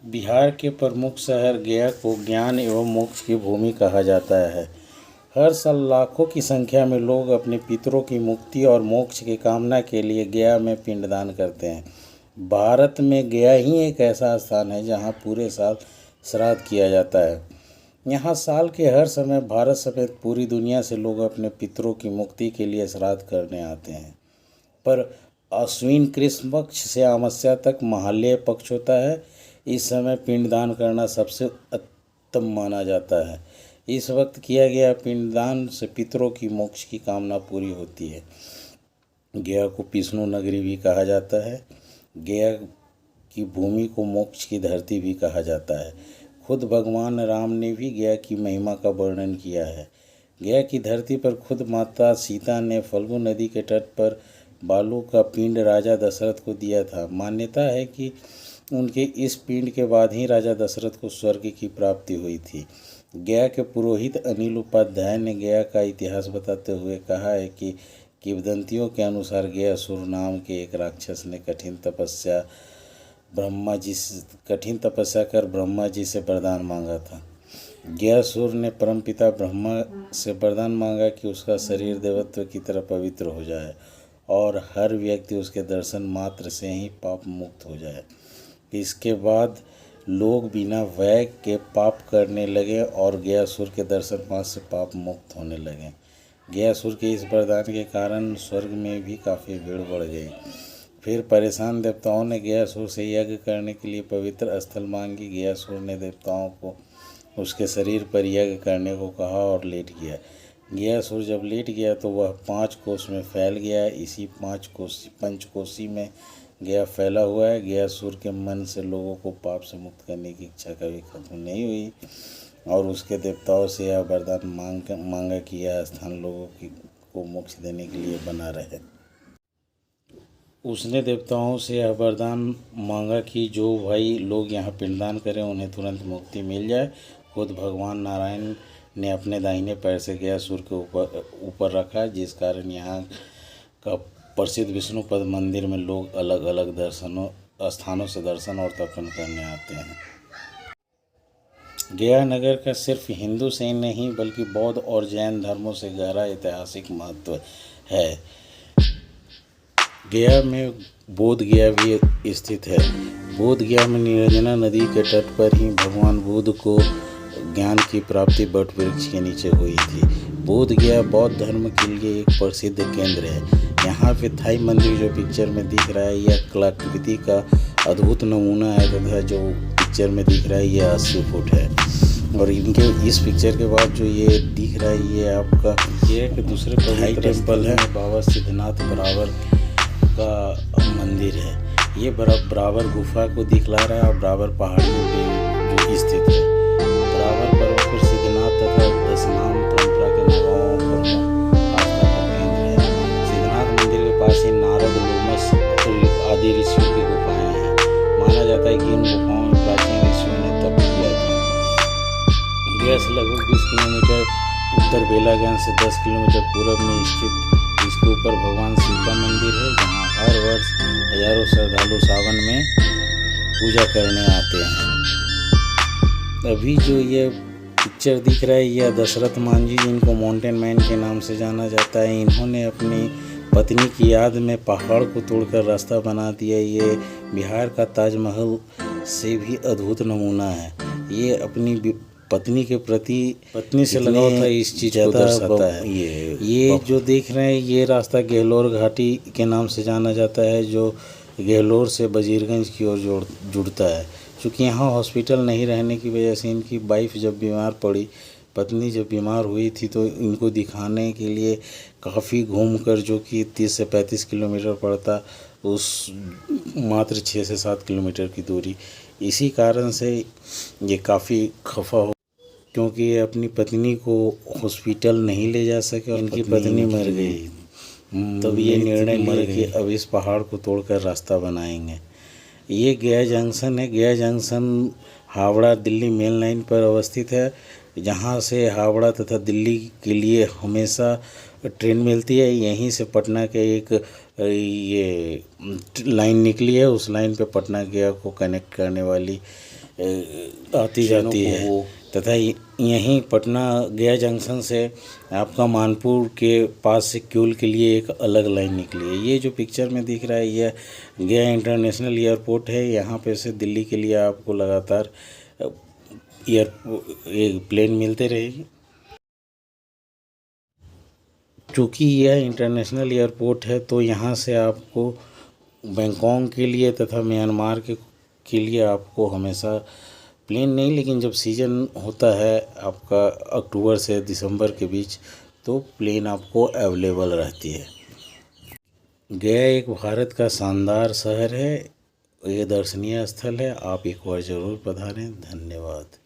बिहार के प्रमुख शहर गया को ज्ञान एवं मोक्ष की भूमि कहा जाता है। हर साल लाखों की संख्या में लोग अपने पितरों की मुक्ति और मोक्ष की कामना के लिए गया में पिंडदान करते हैं। भारत में गया ही एक ऐसा स्थान है जहां पूरे साल श्राद्ध किया जाता है। यहाँ साल के हर समय भारत समेत पूरी दुनिया से लोग अपने पितरों की मुक्ति के लिए श्राद्ध करने आते हैं। पर अश्विन कृष्ण पक्ष से अमावस्या तक महालय पक्ष होता है। इस समय पिंडदान करना सबसे उत्तम माना जाता है। इस वक्त किया गया पिंडदान से पितरों की मोक्ष की कामना पूरी होती है। गया को विष्णु नगरी भी कहा जाता है। गया की भूमि को मोक्ष की धरती भी कहा जाता है। खुद भगवान राम ने भी गया की महिमा का वर्णन किया है। गया की धरती पर खुद माता सीता ने फल्गु नदी के तट पर बालू का पिंड राजा दशरथ को दिया था। मान्यता है कि उनके इस पिंड के बाद ही राजा दशरथ को स्वर्ग की प्राप्ति हुई थी। गया के पुरोहित अनिल उपाध्याय ने गया का इतिहास बताते हुए कहा है कि किंवदंतियों के अनुसार गयासुर नाम के एक राक्षस ने कठिन तपस्या कर ब्रह्मा जी से वरदान मांगा था। गयासुर ने परमपिता ब्रह्मा से वरदान मांगा कि उसका शरीर देवत्व की तरह पवित्र हो जाए और हर व्यक्ति उसके दर्शन मात्र से ही पाप मुक्त हो जाए। इसके बाद लोग बिना व्यय के पाप करने लगे और गयासुर के दर्शन मात्र से पाप मुक्त होने लगे। गयासुर के इस वरदान के कारण स्वर्ग में भी काफ़ी भीड़ बढ़ गई। फिर परेशान देवताओं ने गयासुर से यज्ञ करने के लिए पवित्र स्थल मांगी। गयासुर ने देवताओं को उसके शरीर पर यज्ञ करने को कहा और लेट गया। गयासुर जब लेट गया तो वह 5 कोस में फैल गया। इसी पंचकोशी में गया फैला हुआ है। गयासुर के मन से लोगों को पाप से मुक्त करने की इच्छा कभी खत्म नहीं हुई और उसके देवताओं से यह वरदान मांगा कि यह स्थान लोगों को मोक्ष देने के लिए बना रहे। उसने देवताओं से यह वरदान मांगा कि जो भाई लोग यहाँ पिंडदान करें उन्हें तुरंत मुक्ति मिल जाए। खुद भगवान नारायण ने अपने दाहिने पैर से गयासुर के ऊपर रखा, जिस कारण यहाँ का प्रसिद्ध विष्णुपद मंदिर में लोग अलग अलग स्थानों से दर्शन और तर्पण करने आते हैं। गया नगर का सिर्फ हिंदू से ही नहीं बल्कि बौद्ध और जैन धर्मों से गहरा ऐतिहासिक महत्व है। गया में बोध गया भी स्थित है। बोध गया में निरंजना नदी के तट पर ही भगवान बुद्ध को ज्ञान की प्राप्ति वट वृक्ष के नीचे हुई थी। बोध गया बौद्ध धर्म के लिए एक प्रसिद्ध केंद्र है। यहाँ पे थाई मंदिर जो पिक्चर में दिख रहा है यह कलाकृति का अद्भुत नमूना है तथा जो पिक्चर में दिख रहा है यह 80 फुट है। और इनके इस पिक्चर के बाद जो ये दिख रहा है ये आपका ये एक दूसरे थाई टेम्पल है। बाबा सिद्धनाथ बराबर का मंदिर है। ये बराबर गुफा को दिखला रहा है और बराबर पहाड़ियों पे जो स्थित है। बराबर पर्वत पर सिद्धनाथ तथा दशनाम परंपरा के नवाओं पर आस्था का केंद्र है। सिद्धनाथ मंदिर के पास ही नारद लोमस आदि ऋषियों की गुफाएं हैं। माना जाता है कि इन गुफाओं में प्राचीन ऋषियों ने तप किया था। गया से लगभग 20 किलोमीटर उत्तर बेलागंज से 10 किलोमीटर पूर्व में स्थित इसके ऊपर भगवान शिव का मंदिर है, जहाँ हर वर्ष हजारों श्रद्धालु सावन में पूजा करने आते हैं। अभी जो ये पिक्चर दिख रहा है यह दशरथ मांझी जिनको माउंटेन मैन के नाम से जाना जाता है। इन्होंने अपनी पत्नी की याद में पहाड़ को तोड़कर रास्ता बना दिया। ये बिहार का ताजमहल से भी अद्भुत नमूना है। ये अपनी पत्नी के प्रति पत्नी से लगाव था इस चीज़ को दर्शाता है। ये जो देख रहे हैं ये रास्ता गहलोर घाटी के नाम से जाना जाता है, जो गहलोर से वजीरगंज की ओर जुड़ता है। चूँकि यहाँ हॉस्पिटल नहीं रहने की वजह से इनकी वाइफ जब बीमार पड़ी, पत्नी जब बीमार हुई थी तो इनको दिखाने के लिए काफ़ी घूमकर, जो कि 30 से 35 किलोमीटर पड़ता, उस मात्र 6 से 7 किलोमीटर की दूरी। इसी कारण से ये काफ़ी खफा हो क्योंकि ये अपनी पत्नी को हॉस्पिटल नहीं ले जा सके और उनकी पत्नी मर गई। तब ये निर्णय लिया कि अब इस पहाड़ को तोड़कर रास्ता बनाएंगे। ये गया जंक्शन है। गया junction Howrah Delhi main line पर अवस्थित है, जहाँ से हावड़ा तथा दिल्ली के लिए हमेशा ट्रेन मिलती है। यहीं से पटना के एक ये लाइन निकली है, उस लाइन पे पटना गया को कनेक्ट करने वाली आती जाती है तथा यहीं पटना गया जंक्शन से आपका मानपुर के पास से क्यूल के लिए एक अलग लाइन निकली है। ये जो पिक्चर में दिख रहा है ये गया इंटरनेशनल एयरपोर्ट है। यहाँ पे से दिल्ली के लिए आपको लगातार प्लेन मिलते रहेगी। चूँकि यह इंटरनेशनल एयरपोर्ट है तो यहाँ से आपको बैंकॉक के लिए तथा म्यांमार के लिए आपको हमेशा प्लेन नहीं, लेकिन जब सीज़न होता है आपका अक्टूबर से दिसंबर के बीच तो प्लेन आपको अवेलेबल रहती है। गया एक भारत का शानदार शहर है, ये दर्शनीय स्थल है, आप एक बार ज़रूर पधारें। धन्यवाद।